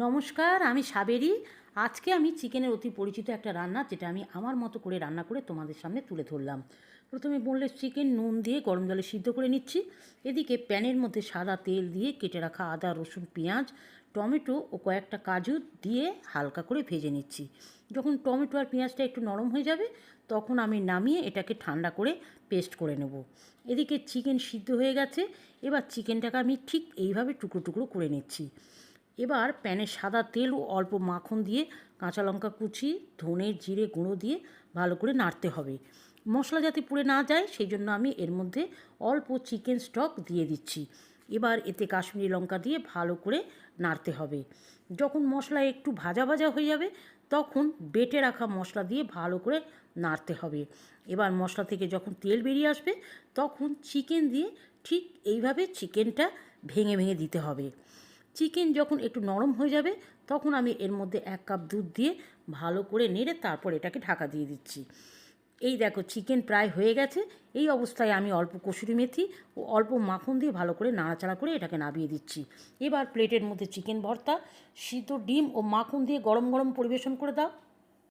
নমস্কার, আমি সাবেরি। আজকে আমি চিকেনের অতি পরিচিত একটা রান্না, যেটা আমি আমার মতো করে রান্না করে তোমাদের সামনে তুলে ধরলাম। প্রথমে বোনলেস চিকেন নুন দিয়ে গরম জলে সিদ্ধ করে নিচ্ছি। এদিকে প্যানের মধ্যে সাদা তেল দিয়ে কেটে রাখা আদা, রসুন, পেঁয়াজ, টমেটো ও কয়েকটা কাজু দিয়ে হালকা করে ভেজে নিচ্ছি। যখন টমেটো আর পেঁয়াজটা একটু নরম হয়ে যাবে, তখন আমি নামিয়ে এটাকে ঠান্ডা করে পেস্ট করে নেব। এদিকে চিকেন সিদ্ধ হয়ে গেছে। এবার চিকেনটাকে আমি ঠিক এইভাবে টুকরো টুকরো করে নিচ্ছি। এবার প্যানে সাদা তেল ও অল্প মাখন দিয়ে কাঁচা লঙ্কা কুচি, ধনে জিরে গুঁড়ো দিয়ে ভালো করে নাড়তে হবে। মশলা যাতে পুড়ে না যায়, সেই জন্য আমি এর মধ্যে অল্প চিকেন স্টক দিয়ে দিচ্ছি। এবার এতে কাশ্মীরি লঙ্কা দিয়ে ভালো করে নাড়তে হবে। যখন মশলা একটু ভাজা ভাজা হয়ে যাবে, তখন বেটে রাখা মশলা দিয়ে ভালো করে নাড়তে হবে। এবার মশলা থেকে যখন তেল বেরিয়ে আসবে, তখন চিকেন দিয়ে ঠিক এইভাবে চিকেনটা ভেঙে ভেঙে দিতে হবে। চিকেন যখন একটু নরম হয়ে যাবে, তখন আমি এর মধ্যে 1 কাপ দুধ দিয়ে ভালো করে নেড়ে তারপর এটাকে ঢাকা দিয়ে দিচ্ছি। এই দেখো, চিকেন প্রায় হয়ে গেছে। এই অবস্থায় আমি অল্প কসুরি মেথি ও অল্প মাখন দিয়ে ভালো করে নাড়াচাড়া করে এটাকে নামিয়ে দিচ্ছি। এবার প্লেটের মধ্যে চিকেন ভর্তা, সিদ্ধ ডিম ও মাখন দিয়ে গরম গরম পরিবেশন করে দাও।